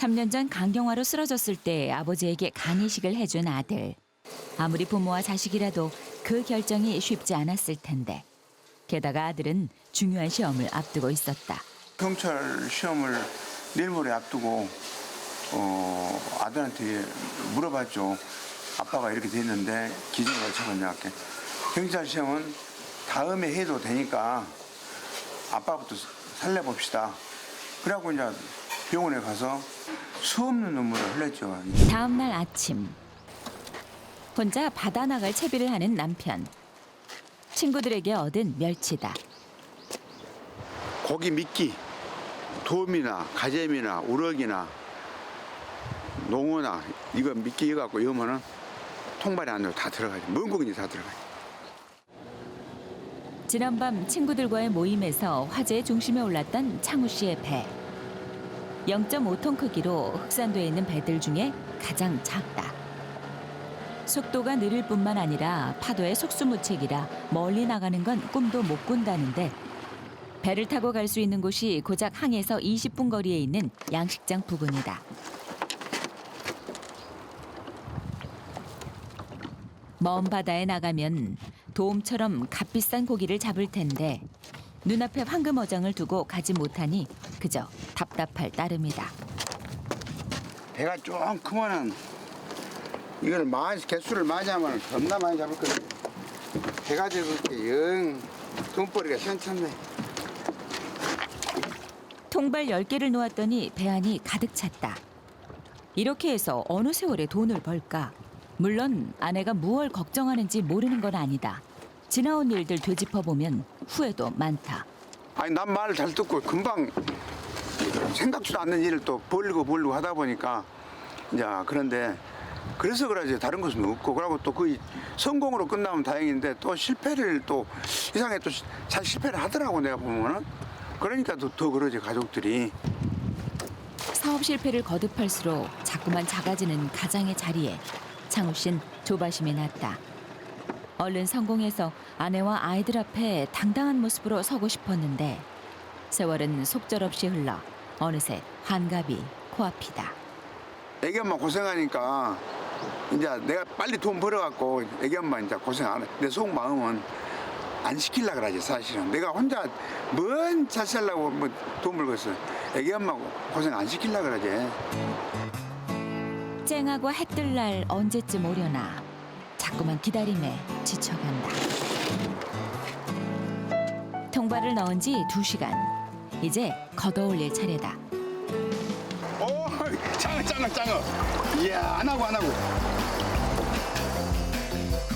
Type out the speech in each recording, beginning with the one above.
3년 전 간경화로 쓰러졌을 때 아버지에게 간이식을 해준 아들. 아무리 부모와 자식이라도 그 결정이 쉽지 않았을 텐데. 게다가 아들은 중요한 시험을 앞두고 있었다. 경찰 시험을 내일 모레 앞두고 아들한테 물어봤죠. 아빠가 이렇게 됐는데 기준을 맞춰봤냐고. 경찰 시험은 다음에 해도 되니까 아빠부터 살려봅시다. 그래갖고 이제 병원에 가서 수없는 눈물을 흘렸죠. 다음 날 아침. 혼자 바다 나갈 채비를 하는 남편. 친구들에게 얻은 멸치다. 고기 미끼, 돔이나 가재미나 우럭이나 농어나 이거 미끼 해갖고 이으면은 통발에 안으로 다 들어가지. 먼 고기 다 들어가지. 지난밤 친구들과의 모임에서 화제의 중심에 올랐던 창우 씨의 배. 0.5톤 크기로 흑산도에 있는 배들 중에 가장 작다. 속도가 느릴 뿐만 아니라 파도에 속수무책이라 멀리 나가는 건 꿈도 못 꾼다는데 배를 타고 갈 수 있는 곳이 고작 항에서 20분 거리에 있는 양식장 부근이다. 먼 바다에 나가면 도움처럼 값비싼 고기를 잡을 텐데 눈앞에 황금어장을 두고 가지 못하니 그저 답답할 따름이다. 배가 좀 크면은 이걸 개수를 많이 하면 겁나 많이 잡을 거야. 배가 적을게 영 돈벌이가 시원찮네. 통발 10개를 놓았더니 배 안이 가득 찼다. 이렇게 해서 어느 세월에 돈을 벌까? 물론 아내가 무얼 걱정하는지 모르는 건 아니다. 지나온 일들 되짚어보면 후회도 많다. 아니 난 말 잘 듣고 금방 생각지도 않는 일을 또 벌리고 하다 보니까 이제 그런데 그래서 그러지 다른 것은 없고 그러고 또 그 성공으로 끝나면 다행인데 또 실패를 또 이상하게 또 잘 실패를 하더라고 내가 보면은 그러니까 더 그러지 가족들이. 사업 실패를 거듭할수록 자꾸만 작아지는 가장의 자리에 창우 씨는 조바심이 났다. 얼른 성공해서 아내와 아이들 앞에 당당한 모습으로 서고 싶었는데 세월은 속절없이 흘러 어느새 환갑이 코앞이다. 애기 엄마 고생하니까 이제 내가 빨리 돈 벌어갖고 애기 엄마 이제 고생 안 해. 내 속마음은 안 시키려고 그러지 사실은. 내가 혼자 뭔 자취하려고 뭐 돈 벌고 있어. 애기 엄마 고생 안 시키려고 그러지. 쨍하고 해 뜰 날 언제쯤 오려나 자꾸만 기다림에 지쳐간다. 통발을 넣은 지 2시간. 이제 걷어올릴 차례다. 오, 짱어. 이야, 안 하고.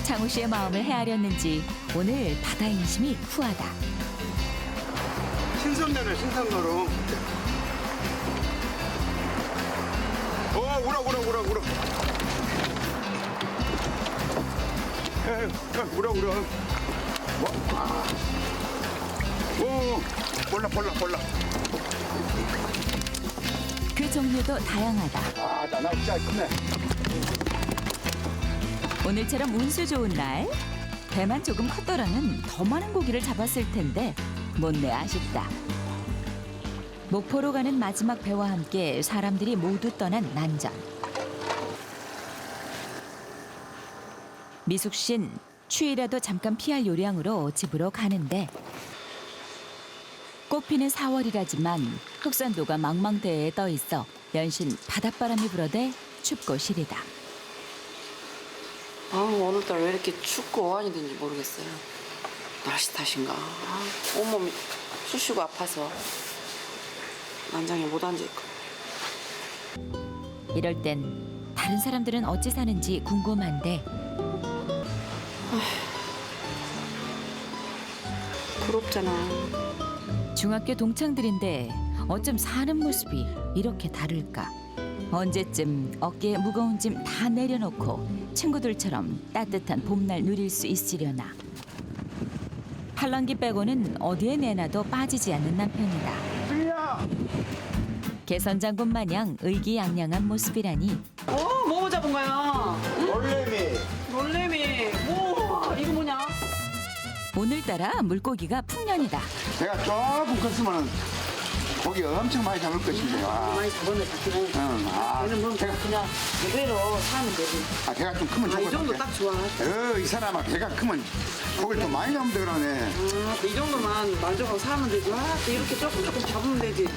창우 씨의 마음을 헤아렸는지 오늘 바다 인심이 후하다. 신선도로. 우럭. 우럭. 볼라. 그 종류도 다양하다. 나 진짜 크네. 오늘처럼 운수 좋은 날 배만 조금 컸더라면 더 많은 고기를 잡았을 텐데 못내 아쉽다. 목포로 가는 마지막 배와 함께 사람들이 모두 떠난 난전. 미숙 씨는 추위라도 잠깐 피할 요량으로 집으로 가는데 꽃피는 4월이라지만 흑산도가 망망대해에 떠 있어 연신 바닷바람이 불어대 춥고 시리다. 오늘따라 왜 이렇게 춥고 오한이든지 모르겠어요. 날씨 탓인가. 온몸이 쑤시고 아파서 난장에 못 앉아있고. 이럴 땐 다른 사람들은 어찌 사는지 궁금한데 부럽잖아. 중학교 동창들인데 어쩜 사는 모습이 이렇게 다를까? 언제쯤 어깨에 무거운 짐 다 내려놓고 친구들처럼 따뜻한 봄날 누릴 수 있으려나. 팔랑귀 빼고는 어디에 내놔도 빠지지 않는 남편이다. 개선장군 마냥 의기양양한 모습이라니 뭐 잡은 거야? 놀래미. 놀래미. 이거 뭐냐? 오늘따라 물고기가 풍년이다. 내가 조금 컸으면 고기 엄청 많이 잡을 것인데. 와. 많이 잡았네 잡긴 하니까. 응, 아, 얘는 뭐 그냥 이대로 사면 되지. 아, 배가 좀 크면 아, 좋을 이 것 정도 같아. 딱 좋아. 이 사람아 배가 크면 고기를 좀 많이 잡으면 되그러네. 아, 이 정도만 만족하고 사면 되지. 아, 또 이렇게 조금 잡으면 되지.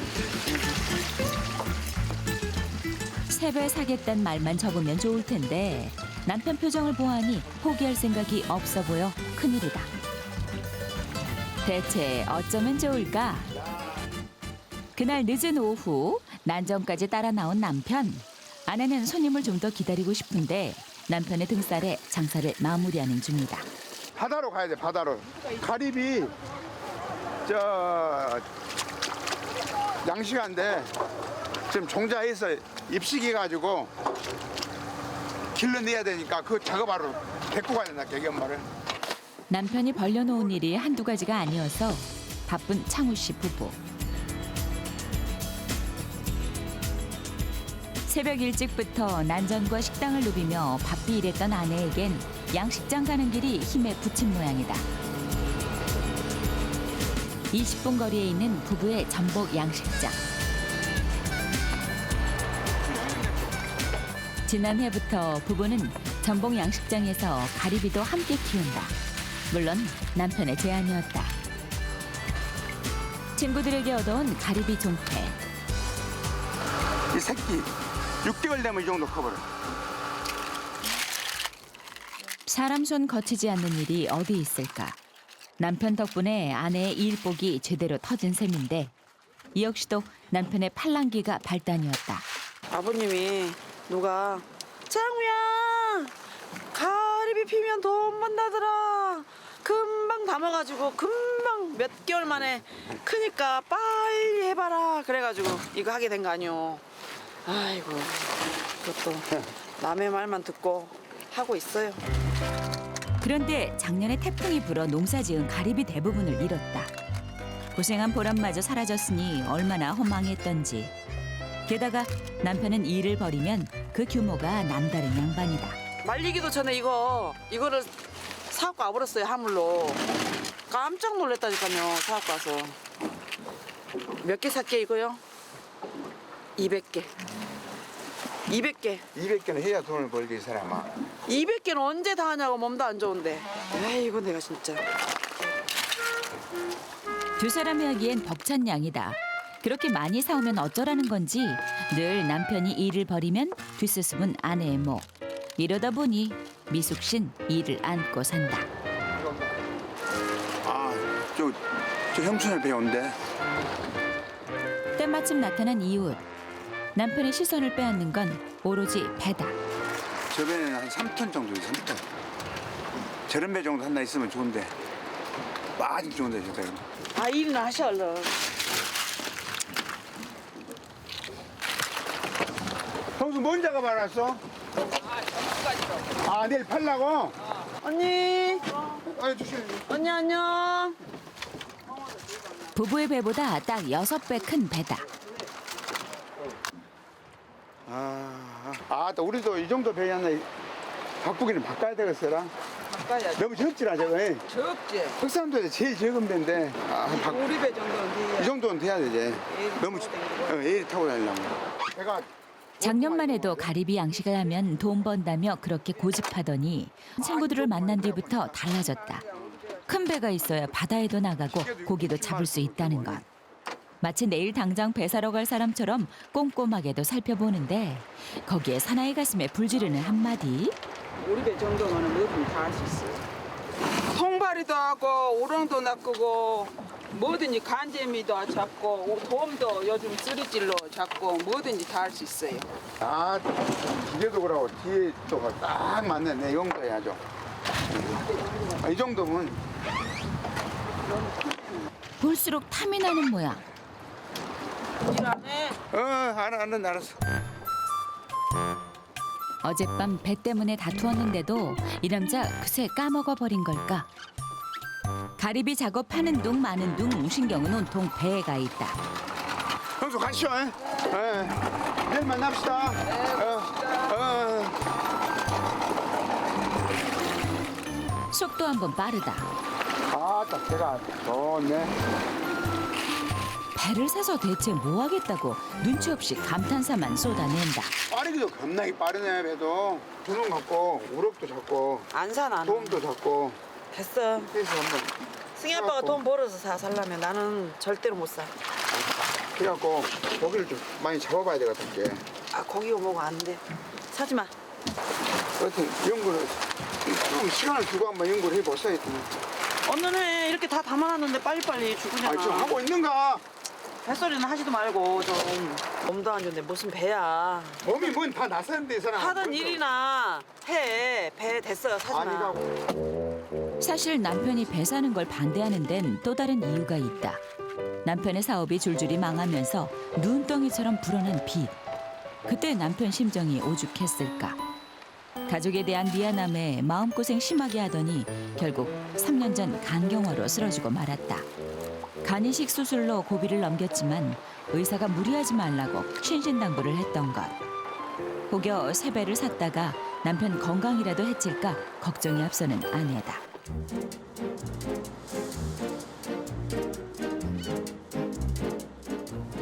세 배 사겠단 말만 적으면 좋을 텐데 남편 표정을 보아하니 포기할 생각이 없어 보여 큰일이다. 대체 어쩌면 좋을까? 그날 늦은 오후 난점까지 따라 나온 남편. 아내는 손님을 좀 더 기다리고 싶은데 남편의 등살에 장사를 마무리하는 중이다. 바다로 가야 돼, 바다로. 가리비 저 양식한데 지금 종자에서 입식해 가지고 길러내야 되니까 그 작업하러 데리고 가야 된다, 개견말을. 남편이 벌려놓은 일이 한두 가지가 아니어서 바쁜 창우 씨 부부. 새벽 일찍부터 난전과 식당을 누비며 바삐 일했던 아내에겐 양식장 가는 길이 힘에 부친 모양이다. 20분 거리에 있는 부부의 전복 양식장. 지난해부터 부부는 전복 양식장에서 가리비도 함께 키운다. 물론 남편의 제안이었다. 친구들에게 얻어온 가리비 종패. 이 새끼 6개월 되면 이 정도 커버려. 사람 손 거치지 않는 일이 어디 있을까. 남편 덕분에 아내의 일복이 제대로 터진 셈인데 이 역시도 남편의 팔랑귀가 발단이었다. 아버님이 누가 장우야 가리비 피면 돈 번다더라. 금방 담아가지고 금방 몇 개월 만에 크니까 빨리 해봐라. 그래가지고 이거 하게 된 거 아니오. 아이고 그것도 남의 말만 듣고 하고 있어요. 그런데 작년에 태풍이 불어 농사지은 가리비 대부분을 잃었다. 고생한 보람마저 사라졌으니 얼마나 허망했던지. 게다가 남편은 일을 벌이면 그 규모가 남다른 양반이다. 말리기도 전에 이거를 사갖고 와버렸어요. 하물로. 깜짝 놀랐다니까요. 사갖고 와서. 몇 개 샀게 이거요? 200개. 200개. 200개는 해야 돈을 벌지, 이 사람아. 200개는 언제 다 하냐고. 몸도 안 좋은데. 에이고 내가 진짜. 두 사람이 하기엔 벅찬 양이다. 그렇게 많이 사오면 어쩌라는 건지 늘 남편이 일을 벌이면 뒷수습은 아내의 목. 이러다 보니 미숙신 일을 안고 산다. 아, 저 형춘을 배운데. 때마침 나타난 이웃. 남편의 시선을 빼앗는 건 오로지 배다. 저 배는 한 3톤 정도 돼, 3톤. 저런 배 정도 하나 있으면 좋은데. 빠진 좋은데, 저 배는. 아 일이나 하셔 얼른. 형수 뭔 작업 알았어? 아, 내일 팔라고? 언니. 아, 주시면. 언니 안녕. 부부의 배보다 딱 6배 큰 배다. 또 우리도 이 정도 배였나 바꾸기는 바꿔야 되겠어라. 바꿔야지. 너무 적지라 저거. 적지. 흑산도에서 제일 적은 배인데 우리 배 정도는 돼야. 이 정도는 돼야 되지. 너무 애를 타고 다니려면. 배가 작년만 해도 가리비 양식을 하면 돈 번다며 그렇게 고집하더니 친구들을 만난 뒤부터 달라졌다. 큰 배가 있어야 바다에도 나가고 고기도 잡을 수 있다는 것. 마치 내일 당장 배 사러 갈 사람처럼 꼼꼼하게도 살펴보는데 거기에 사나이 가슴에 불지르는 한마디. 우리 배 정도면 뭐든 다 할 수 있어요. 통발이도 하고 우렁도 낚고 뭐든지 간재미도 잡고 돔도 요즘 쓰리질로 잡고 뭐든지 다 할 수 있어요. 뒤에도 그러고 뒤에 또가 딱 맞네. 내 정도 해야죠. 이 정도면 볼수록 탐이 나는 모양. 일 안 해? 알았어. 어젯밤 배 때문에 다투었는데도 이 남자 그새 까먹어버린 걸까? 가리비 작업하는 둥 마는 둥 신경은 온통 배에 가 있다. 형수 가시죠. 내일 만납시다. 속도 한번 빠르다. 딱 배가 좋네. 배를 사서 대체 뭐 하겠다고 눈치 없이 감탄사만 쏟아낸다. 빠르기도 겁나게 빠르네 배도. 두놈 갖고 우럭도 잡고 안 사 나는. 도움도 잡고 됐어. 해서 한번 승희 아빠가 돈 벌어서 살라면 나는 절대로 못 사. 그래갖고 고기를 좀 많이 잡아봐야 되겠다. 아 고기 오먹어 안 돼. 사지 마. 하여튼 연구를 좀 시간을 두고 한번 연구를 해보세요. 언니는 이렇게 다 담아놨는데 빨리빨리 죽으잖아. 아, 지금 하고 있는가? 뱃소리는 하지도 말고 좀. 몸도 안 좋은데 무슨 배야. 몸이 뭔 다 나서는데 이 사람. 하던 일이나 해. 배 됐어요. 사지 마. 아니라고. 사실 남편이 배 사는 걸 반대하는 데는 또 다른 이유가 있다. 남편의 사업이 줄줄이 망하면서 눈덩이처럼 불어난 빚. 그때 남편 심정이 오죽했을까. 가족에 대한 미안함에 마음고생 심하게 하더니 결국 3년 전 간경화로 쓰러지고 말았다. 간이식 수술로 고비를 넘겼지만 의사가 무리하지 말라고 신신당부를 했던 것. 혹여 새 배를 샀다가 남편 건강이라도 해칠까 걱정이 앞서는 아내다.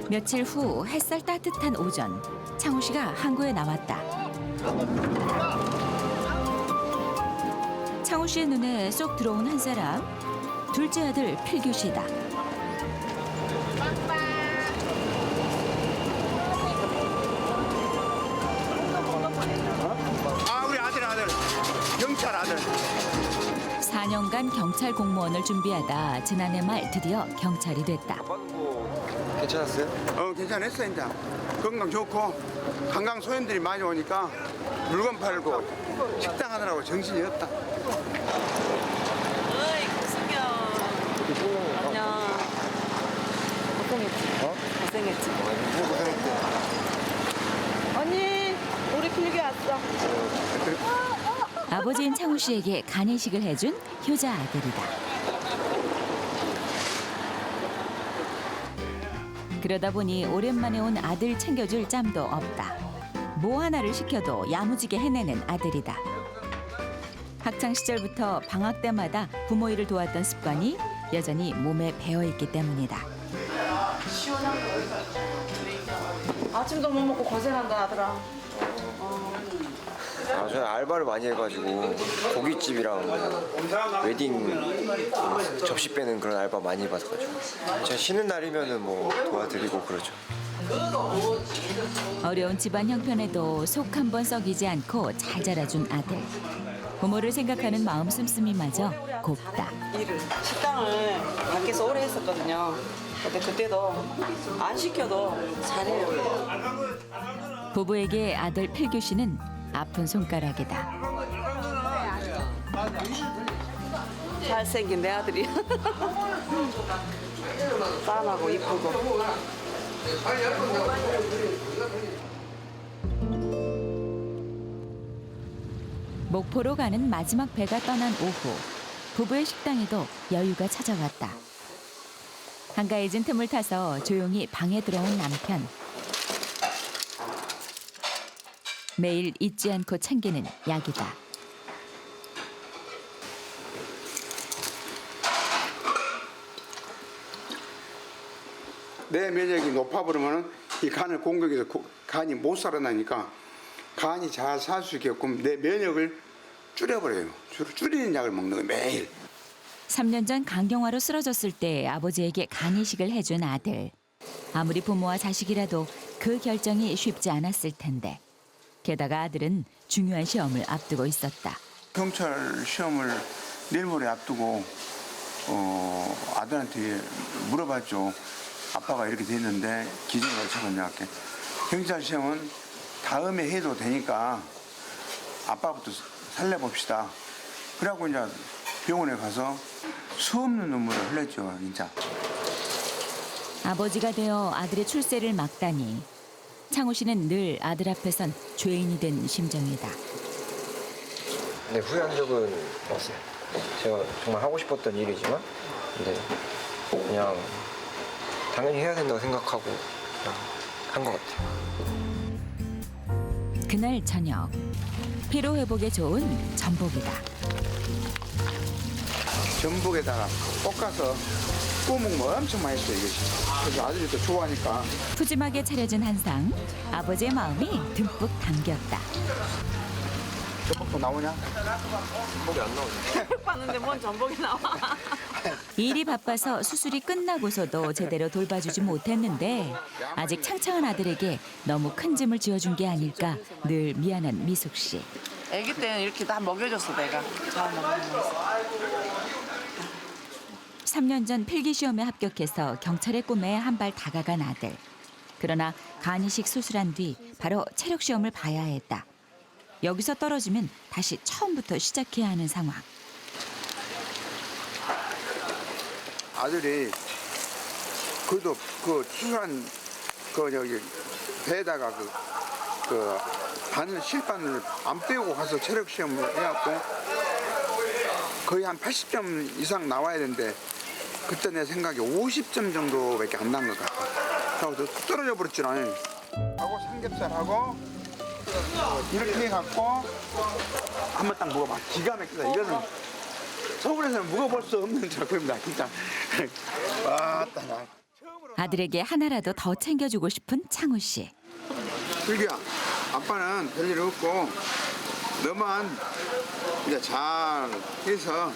며칠 후 햇살 따뜻한 오전, 창우 씨가 항구에 나왔다. 창우 씨의 눈에 쏙 들어온 한 사람, 둘째 아들 필규 씨다. 아 우리 아들 경찰 아들. 4년간 경찰 공무원을 준비하다 지난해 말 드디어 경찰이 됐다. 괜찮았어요? 괜찮았어 이제. 건강 좋고 관광 소연들이 많이 오니까 물건 팔고 식당 하느라고 정신이 없다. 어이 고승경. 안녕. 고생했지. 고생했지. 언니 우리 필기 왔어. 아버지인 창우 씨에게 간이식을 해준 효자 아들이다. 그러다 보니 오랜만에 온 아들 챙겨줄 짬도 없다. 뭐 하나를 시켜도 야무지게 해내는 아들이다. 학창 시절부터 방학 때마다 부모 일을 도왔던 습관이 여전히 몸에 배어있기 때문이다. 아침도 못 먹고 고생한다 아들아. 아, 저는 알바를 많이 해가지고 고깃집이랑 웨딩 접시 빼는 그런 알바 많이 해봐서가지고 제가 쉬는 날이면은 뭐 도와드리고 그러죠. 어려운 집안 형편에도 속 한 번 썩이지 않고 잘 자라준 아들. 부모를 생각하는 마음 씀씀이마저 곱다. 일을 식당을 밖에서 오래 했었거든요. 근데 그때도 안 시켜도 잘해요. 부부에게 아들 필규 씨는 아픈 손가락이다. 잘생긴 내 아들이. 짠하고 이쁘고. 목포로 가는 마지막 배가 떠난 오후, 부부의 식당에도 여유가 찾아왔다. 한가해진 틈을 타서 조용히 방에 들어온 남편. 매일 잊지 않고 챙기는 약이다. 내 면역이 높아버리면 이 간을 공격해서 간이 못 살아나니까 간이 잘 살 수 있게끔 내 면역을 줄여버려요. 줄이는 약을 먹는 거예요 매일. 3년 전 간경화로 쓰러졌을 때 아버지에게 간이식을 해준 아들. 아무리 부모와 자식이라도 그 결정이 쉽지 않았을 텐데. 게다가 아들은 중요한 시험을 앞두고 있었다. 경찰 시험을 내일 모레 앞두고 아들한테 물어봤죠. 아빠가 이렇게 됐는데 기준이 어떻게 할게. 경찰 시험은 다음에 해도 되니까 아빠부터 살려봅시다. 그래갖고 이제 병원에 가서 수없는 눈물을 흘렸죠, 진짜. 아버지가 되어 아들의 출세를 막다니. 창우 씨는 늘 아들 앞에선 죄인이 된 심정이다. 근데 후회한 적은 없어요. 제가 정말 하고 싶었던 일이지만 근데 그냥 당연히 해야 된다고 생각하고 그냥 한 것 같아요. 그날 저녁 피로 회복에 좋은 전복이다. 전복에다가 볶아서 구워 먹으면 엄청 맛있어요, 이것이. 그래서 아들이 또 좋아하니까. 푸짐하게 차려진 한상, 아버지의 마음이 듬뿍 담겼다. 전복도 나오냐? 목이 안 나오네. 봤는데 뭔 전복이 나와. 일이 바빠서 수술이 끝나고서도 제대로 돌봐주지 못했는데 아직 창창한 아들에게 너무 큰 짐을 지어준 게 아닐까 늘 미안한 미숙 씨. 아기 때는 이렇게 다 먹여줬어 내가. 잘 먹여줬어. 3년 전 필기시험에 합격해서 경찰의 꿈에 한 발 다가간 아들. 그러나 간이식 수술한 뒤 바로 체력시험을 봐야 했다. 여기서 떨어지면 다시 처음부터 시작해야 하는 상황. 아들이 그래도 그 수술한 그 저기 배에다가 그 바늘 실바늘 안 빼고 가서 체력 시험을 해갖고 거의 한 80점 이상 나와야 되는데 그때 내 생각에 50점 정도밖에 안 난 것 같아. 그래서 떨어져 버렸잖아. 하고 삼겹살하고 이렇게 해갖고 한번 딱 먹어봐. 기가 막히다. 이거는 서울에서는 먹어볼 수 없는 작품입니다. 진짜. 왔다 나. 아들에게 하나라도 더 챙겨주고 싶은 창우 씨. 슬기야, 아빠는 별일 없고 너만 이제 잘 해서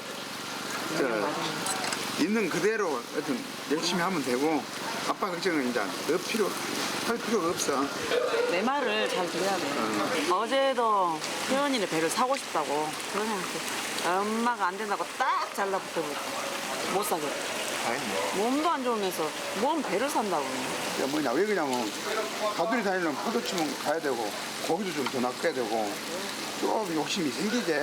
있는 그대로 하여튼 열심히 하면 되고 아빠 걱정은 이제 할 필요가 없어. 내 말을 잘 들어야 돼. 어제도 혜원이네 배를 사고 싶다고 그러냐고. 엄마가 안 된다고 딱 잘라붙어버렸어. 못 사겠다. 몸도 안 좋으면서 뭔 배를 산다고. 야, 뭐냐, 왜 그러냐면 가들이 다니려면 포도치면 가야 되고 고기도 좀 더 낚아야 되고 좀 욕심이 생기지.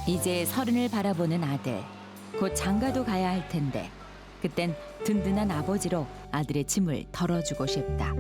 이제 서른을 바라보는 아들. 곧 장가도 가야 할 텐데 그땐 든든한 아버지로 아들의 짐을 덜어주고 싶다.